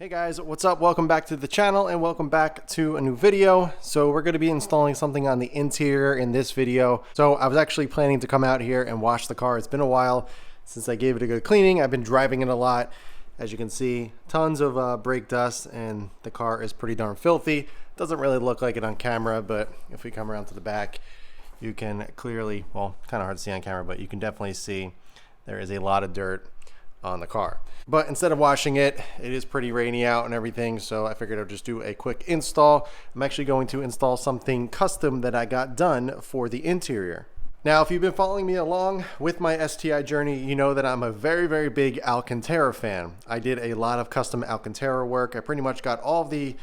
Hey guys, what's up? Welcome back to the channel and welcome back to a new video. So we're going to be installing something on the interior in this video. So I was actually planning to come out here and wash the car. It's been a while since I gave it a good cleaning. I've been driving it a lot. As you can see, tons of brake dust and the car is pretty darn filthy. Doesn't really look like it on camera, but if we come around to the back, you can clearly, well, kind of hard to see on camera, but you can definitely see there is a lot of dirt on the car. But instead of washing it, it is pretty rainy out and everything, so I figured I'd just do a quick install. I'm actually going to install something custom that I got done for the interior. Now, if you've been following me along with my STI journey, you know that I'm a very big Alcantara fan. I did a lot of custom Alcantara work. I pretty much got all of the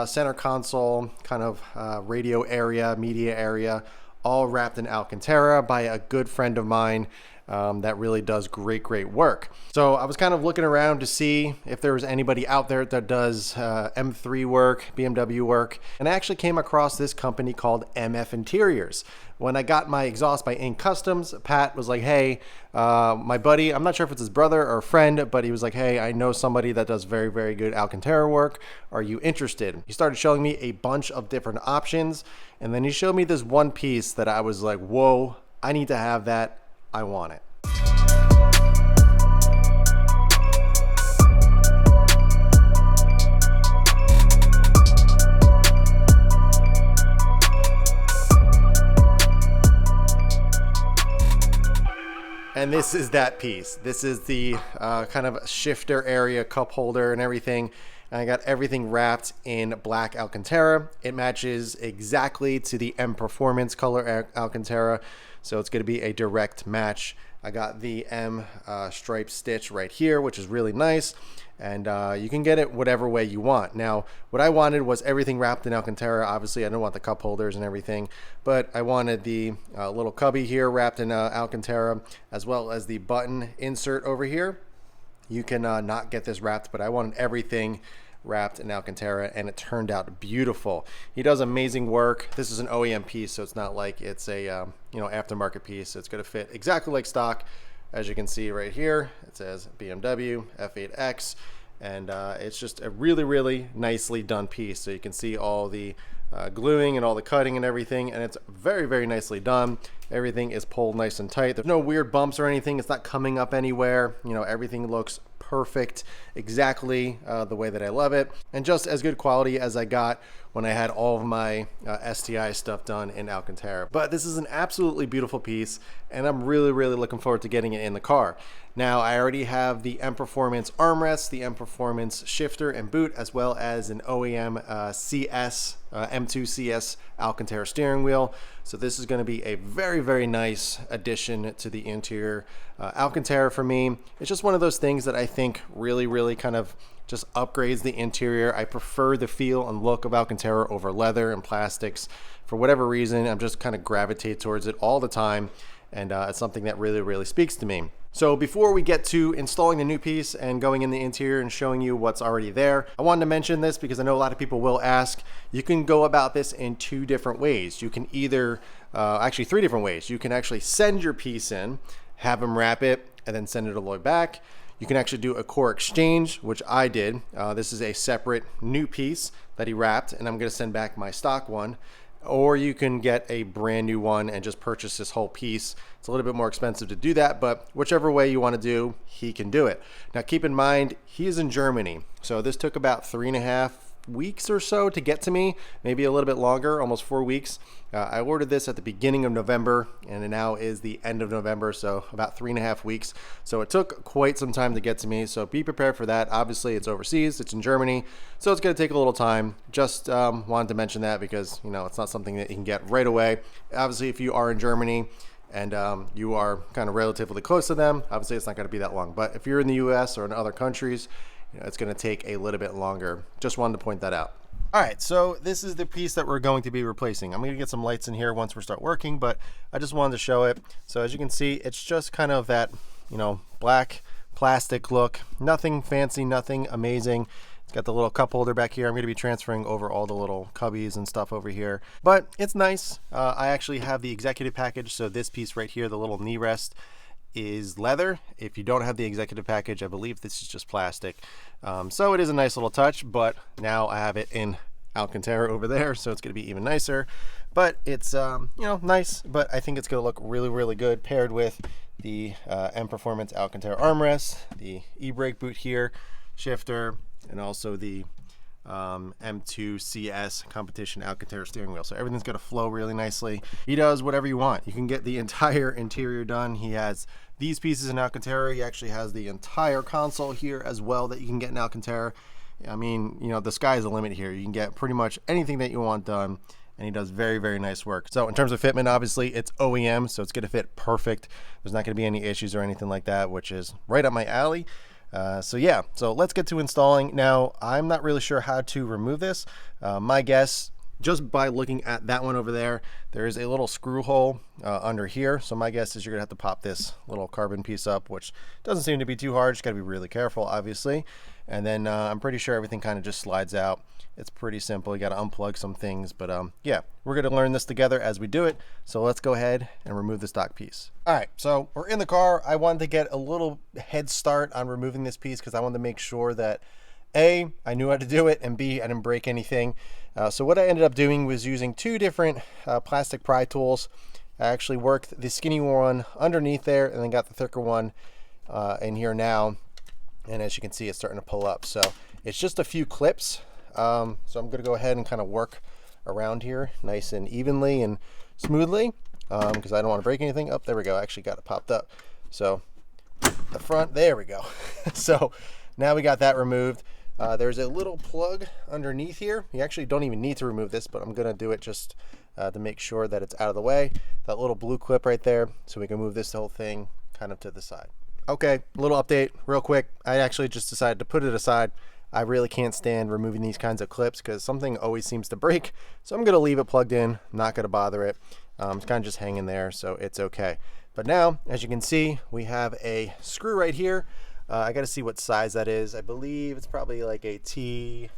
center console, kind of radio area, media area, all wrapped in Alcantara by a good friend of mine that really does great work. So I was kind of looking around to see if there was anybody out there that does M3 work, BMW work, and I actually came across this company called MF Interiors. When I got my exhaust by Ink Customs, Pat was like, hey, my buddy, I'm not sure if it's his brother or friend, but he was like, hey, I know somebody that does very good Alcantara work. Are you interested? He started showing me a bunch of different options, and then he showed me this one piece that I was like, whoa, I need to have that. I want it. And this is that piece. This is the kind of shifter area, cup holder and everything. And I got everything wrapped in black Alcantara. It matches exactly to the M Performance color Alcantara. So it's going to be a direct match. I got the M stripe stitch right here, which is really nice. And you can get it whatever way you want. Now, what I wanted was everything wrapped in Alcantara. Obviously, I don't want the cup holders and everything, but I wanted the little cubby here wrapped in Alcantara, as well as the button insert over here. You can not get this wrapped, but I wanted everything wrapped in Alcantara, and it turned out beautiful. He does amazing work. This is an OEM piece, so it's not like it's a aftermarket piece. It's going to fit exactly like stock. As you can see right here, it says BMW F80, and it's just a really nicely done piece. So you can see all the gluing and all the cutting and everything, and it's very nicely done. Everything is pulled nice and tight. There's no weird bumps or anything. It's not coming up anywhere. You know, everything looks perfect, exactly the way that I love it, and just as good quality as I got when I had all of my STI stuff done in Alcantara. But this is an absolutely beautiful piece, and I'm really looking forward to getting it in the car. Now, I already have the M Performance armrest, the M Performance shifter and boot, as well as an OEM CS, M2 CS Alcantara steering wheel. So this is going to be a very nice addition to the interior. Alcantara for me, it's just one of those things that I think really kind of just upgrades the interior. I prefer the feel and look of Alcantara over leather and plastics. For whatever reason, I'm just kind of gravitate towards it all the time, and it's something that really speaks to me. So before we get to installing the new piece and going in the interior and showing you what's already there, I wanted to mention this because I know a lot of people will ask. You can go about this in two different ways. You can either, actually three different ways. You can actually send your piece in, have them wrap it, and then send it all the way back. You can actually do a core exchange, which I did. This is a separate new piece that he wrapped, and I'm going to send back my stock one. Or you can get a brand new one and just purchase this whole piece. It's a little bit more expensive to do that, but whichever way you want to do, he can do it. Now keep in mind, he is in Germany. So this took about 3.5 weeks or so to get to me, maybe a little bit longer, almost 4 weeks. I ordered this at the beginning of November, and it now is the end of November, so about 3.5 weeks. So it took quite some time to get to me, so be prepared for that. Obviously, it's overseas, it's in Germany, so it's going to take a little time. Just wanted to mention that because, you know, it's not something that you can get right away. Obviously, if you are in Germany and you are kind of relatively close to them, obviously it's not going to be that long. But if you're in the US or in other countries, you know, it's going to take a little bit longer. Just wanted to point that out. All right, so this is the piece that we're going to be replacing. I'm going to get some lights in here once we start working, but I just wanted to show it. So as you can see, it's just kind of that, you know, black plastic look. Nothing fancy, nothing amazing. It's got the little cup holder back here. I'm going to be transferring over all the little cubbies and stuff over here, but it's nice. I actually have the executive package, so this piece right here, the little knee rest, is leather. If you don't have the executive package, I believe this is just plastic. So it is a nice little touch, but now I have it in Alcantara over there, so it's going to be even nicer. But it's you know, nice, but I think it's going to look really, really good paired with the M Performance Alcantara armrest, the e-brake boot here, shifter, and also the M2 CS competition Alcantara steering wheel. So everything's going to flow really nicely. He does whatever you want. You can get the entire interior done. He has these pieces in Alcantara. He actually has the entire console here as well that you can get in Alcantara. I mean, you know, the sky's the limit here. You can get pretty much anything that you want done, and he does very, very nice work. So in terms of fitment, obviously it's OEM, so it's going to fit perfect. There's not going to be any issues or anything like that, which is right up my alley. So yeah, so let's get to installing. Now, I'm not really sure how to remove this. My guess, just by looking at that one over there, there is a little screw hole under here. So my guess is you're gonna have to pop this little carbon piece up, which doesn't seem to be too hard. Just gotta be really careful, obviously. And then I'm pretty sure everything kind of just slides out. It's pretty simple. You got to unplug some things, but yeah, we're going to learn this together as we do it. So let's go ahead and remove the stock piece. All right, so we're in the car. I wanted to get a little head start on removing this piece because I wanted to make sure that A, I knew how to do it, and B, I didn't break anything. So what I ended up doing was using two different plastic pry tools. I actually worked the skinny one underneath there and then got the thicker one in here now. And as you can see, it's starting to pull up. So it's just a few clips. So I'm going to go ahead and kind of work around here nice and evenly and smoothly because I don't want to break anything. Oh, there we go. I actually got it popped up. So the front, there we go. So now we got that removed. There's a little plug underneath here. You actually don't even need to remove this, but I'm going to do it just to make sure that it's out of the way. That little blue clip right there, so we can move this whole thing kind of to the side. Okay, little update real quick. I actually just decided to put it aside. I really can't stand removing these kinds of clips because something always seems to break. So I'm going to leave it plugged in. I'm not going to bother it. It's kind of just hanging there, so it's okay. But now, as you can see, we have a screw right here. I got to see what size that is. I believe it's probably like a T20,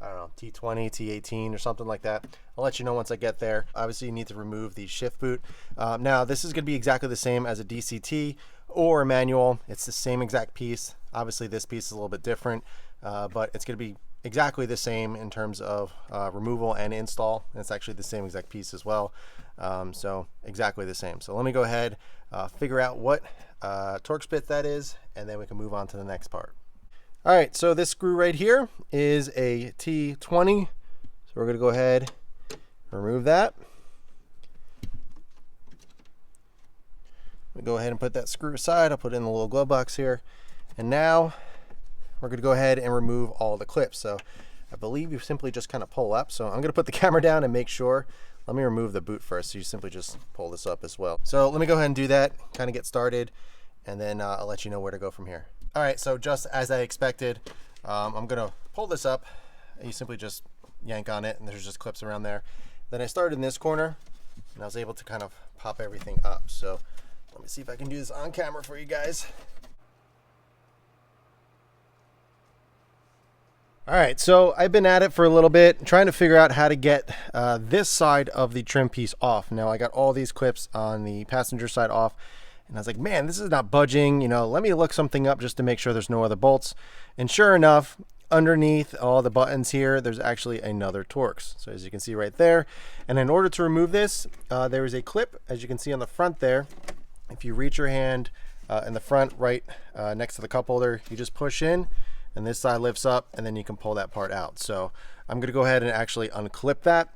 T18 or something like that. I'll let you know once I get there. Obviously, you need to remove the shift boot. Now, this is going to be exactly the same as a DCT or a manual. It's the same exact piece. Obviously, this piece is a little bit different, but it's going to be exactly the same in terms of removal and install. And it's actually the same exact piece as well. So exactly the same. So let me go ahead, figure out what Torx bit that is, and then we can move on to the next part. All right, so this screw right here is a T20. So we're going to go ahead and remove that. Go ahead and put that screw aside. I'll put it in the little glove box here. And now we're going to go ahead and remove all the clips. So I believe you simply just kind of pull up. So I'm going to put the camera down and make sure. Let me remove the boot first. So you simply just pull this up as well. So let me go ahead and do that, kind of get started, and then I'll let you know where to go from here. All right, so just as I expected, I'm going to pull this up. You simply just yank on it, and there's just clips around there. Then I started in this corner, and I was able to kind of pop everything up. So let me see if I can do this on camera for you guys. All right, so I've been at it for a little bit, trying to figure out how to get this side of the trim piece off. Now, I got all these clips on the passenger side off, and I was like, man, this is not budging. You know, let me look something up just to make sure there's no other bolts. And sure enough, underneath all the buttons here, there's actually another Torx. So as you can see right there, and in order to remove this, there is a clip, as you can see on the front there. If you reach your hand in the front right next to the cup holder, you just push in, and this side lifts up, and then you can pull that part out. So I'm going to go ahead and actually unclip that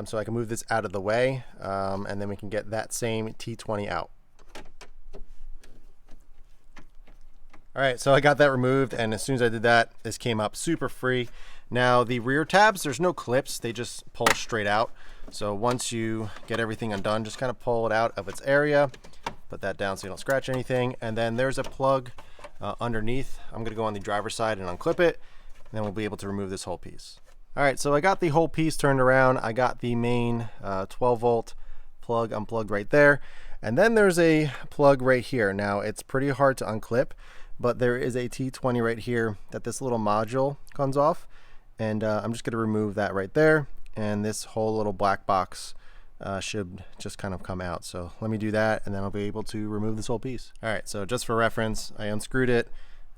so I can move this out of the way, and then we can get that same T20 out. All right, so I got that removed, and as soon as I did that, this came up super free. Now the rear tabs, there's no clips, they just pull straight out. So once you get everything undone, just kind of pull it out of its area, put that down so you don't scratch anything, and then there's a plug underneath. I'm gonna go on the driver's side and unclip it, and then we'll be able to remove this whole piece. All right, so I got the whole piece turned around. I got the main 12 volt plug unplugged right there, and then there's a plug right here. Now it's pretty hard to unclip, but there is a T20 right here that this little module comes off, and I'm just going to remove that right there, and this whole little black box should just kind of come out. So let me do that, and then I'll be able to remove this whole piece. All right, so just for reference, I unscrewed it.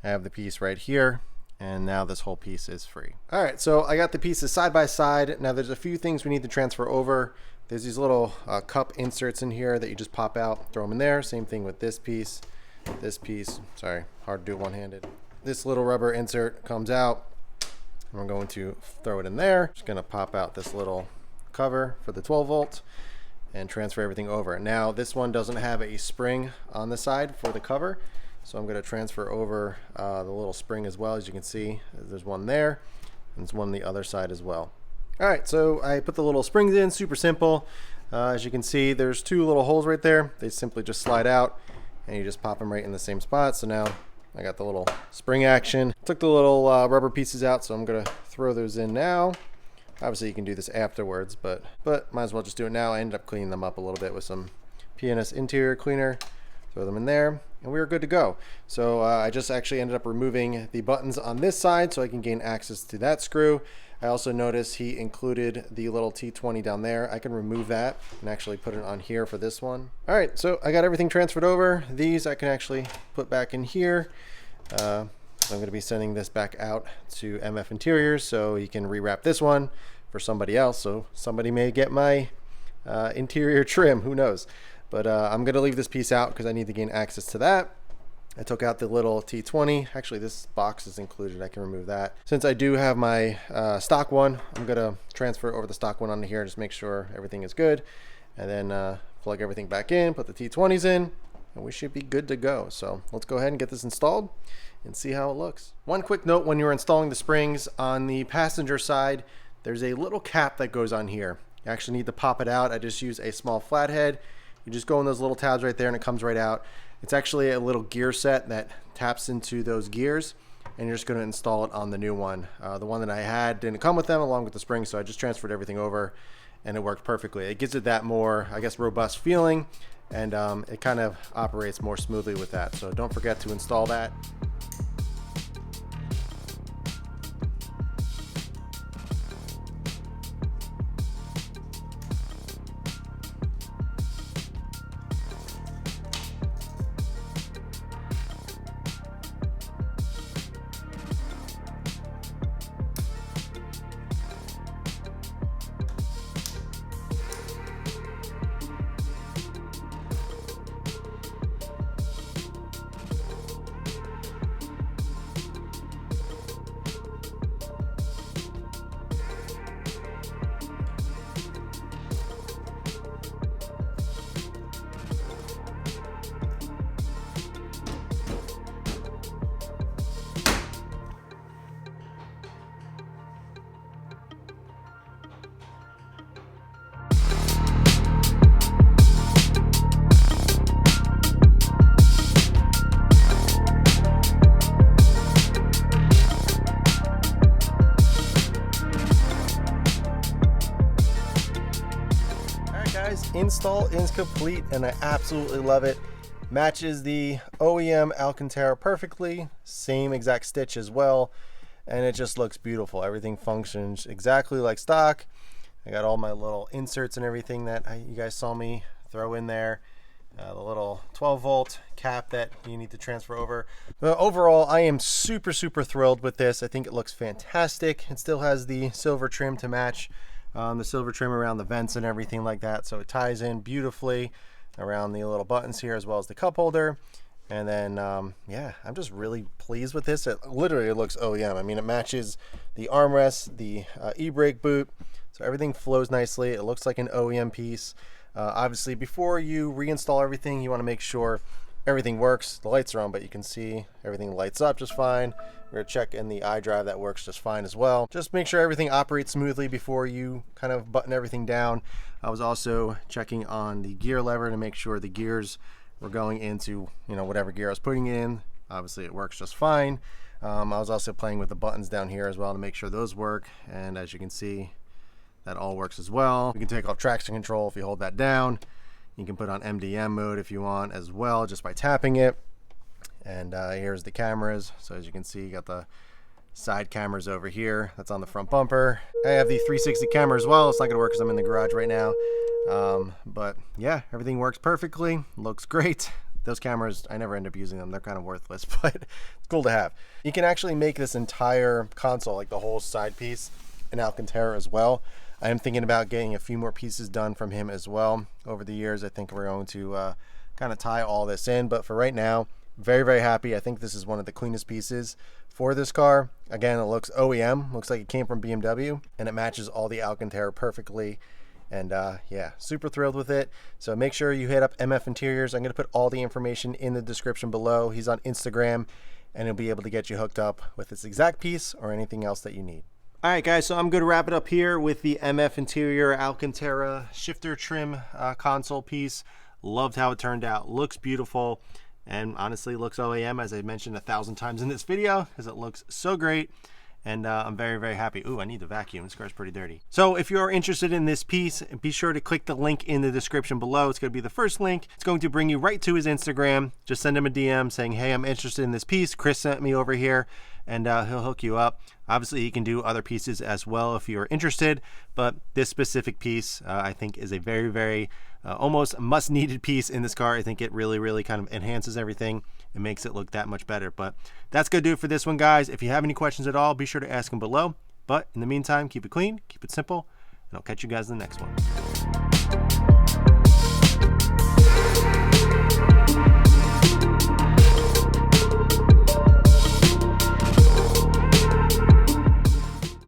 I have the piece right here, and now this whole piece is free. All right, so I got the pieces side by side. Now there's a few things we need to transfer over. There's these little cup inserts in here that you just pop out, throw them in there. Same thing with this piece, sorry, hard to do one-handed. This little rubber insert comes out, and we're going to throw it in there. Just gonna pop out this little cover for the 12 volt and transfer everything over. Now this one doesn't have a spring on the side for the cover, so I'm going to transfer over the little spring as well. As you can see, there's one there and there's one on the other side as well. All right, so I put the little springs in, super simple. As you can see, there's two little holes right there. They simply just slide out and you just pop them right in the same spot. So now I got the little spring action. Took the little rubber pieces out, so I'm going to throw those in now. Obviously you can do this afterwards, but might as well just do it now. I ended up cleaning them up a little bit with some PNS interior cleaner. Throw them in there, and we are good to go. So I just actually ended up removing the buttons on this side so I can gain access to that screw. I also noticed he included the little T20 down there. I can remove that and actually put it on here for this one. All right, so I got everything transferred over. These I can actually put back in here. I'm going to be sending this back out to MF Interiors so he can rewrap this one for somebody else. So somebody may get my interior trim, who knows. But I'm going to leave this piece out because I need to gain access to that. I took out the little T20. Actually, this box is included. I can remove that. Since I do have my stock one, I'm going to transfer over the stock one onto here, just make sure everything is good. And then plug everything back in, put the T20s in, and we should be good to go. So let's go ahead and get this installed and see how it looks. One quick note: when you're installing the springs on the passenger side, there's a little cap that goes on here. You actually need to pop it out. I just use a small flathead. You just go in those little tabs right there and it comes right out. It's actually a little gear set that taps into those gears, and you're just going to install it on the new one. The one that I had didn't come with them along with the springs, so I just transferred everything over and it worked perfectly. It gives it that more, I guess, robust feeling, and it kind of operates more smoothly with that. So don't forget to install that. Install is complete and I absolutely love it. Matches the OEM Alcantara perfectly, same exact stitch as well, and it just looks beautiful. Everything functions exactly like stock. I got all my little inserts and everything that you guys saw me throw in there. The little 12 volt cap that you need to transfer over. But overall, I am super thrilled with this. I think it looks fantastic. It still has the silver trim to match. The silver trim around the vents and everything like that, so it ties in beautifully around the little buttons here as well as the cup holder. And then yeah, I'm just really pleased with this. It literally looks OEM. I mean, it matches the armrest, the e-brake boot, so everything flows nicely. It looks like an OEM piece. Obviously, before you reinstall everything, you want to make sure everything works. The lights are on, but you can see everything lights up just fine. We're gonna check in the iDrive, that works just fine as well. Just make sure everything operates smoothly before you kind of button everything down. I was also checking on the gear lever to make sure the gears were going into, you know, whatever gear I was putting in. Obviously it works just fine. I was also playing with the buttons down here as well to make sure those work, and as you can see, that all works as well. You can take off traction control if you hold that down. You can put on MDM mode if you want as well, just by tapping it. And here's the cameras. So as you can see, you got the side cameras over here. That's on the front bumper. I have the 360 camera as well. It's not gonna work because I'm in the garage right now. But yeah, everything works perfectly. Looks great. Those cameras, I never end up using them. They're kind of worthless, but it's cool to have. You can actually make this entire console, like the whole side piece, in Alcantara as well. I am thinking about getting a few more pieces done from him as well over the years. I think we're going to kind of tie all this in, but for right now, very, very happy. I think this is one of the cleanest pieces for this car. Again, it looks OEM, looks like it came from BMW, and it matches all the Alcantara perfectly. And yeah, super thrilled with it. So make sure you hit up MF Interiors. I'm going to put all the information in the description below. He's on Instagram, and he'll be able to get you hooked up with this exact piece or anything else that you need. All right, guys, so I'm going to wrap it up here with the MF Interior Alcantara shifter trim console piece. Loved how it turned out. Looks beautiful, and honestly looks OEM, as I mentioned 1,000 times in this video, because it looks so great. And I'm very, very happy. Ooh, I need the vacuum. This car's pretty dirty. So if you're interested in this piece, be sure to click the link in the description below. It's going to be the first link. It's going to bring you right to his Instagram. Just send him a DM saying, hey, I'm interested in this piece. Chris sent me over here, and he'll hook you up. Obviously, he can do other pieces as well if you're interested, but this specific piece I think is a very, very almost must-needed piece in this car. I think it really, really kind of enhances everything. It makes it look that much better. But that's going to do it for this one, guys. If you have any questions at all, be sure to ask them below. But in the meantime, keep it clean, keep it simple, and I'll catch you guys in the next one.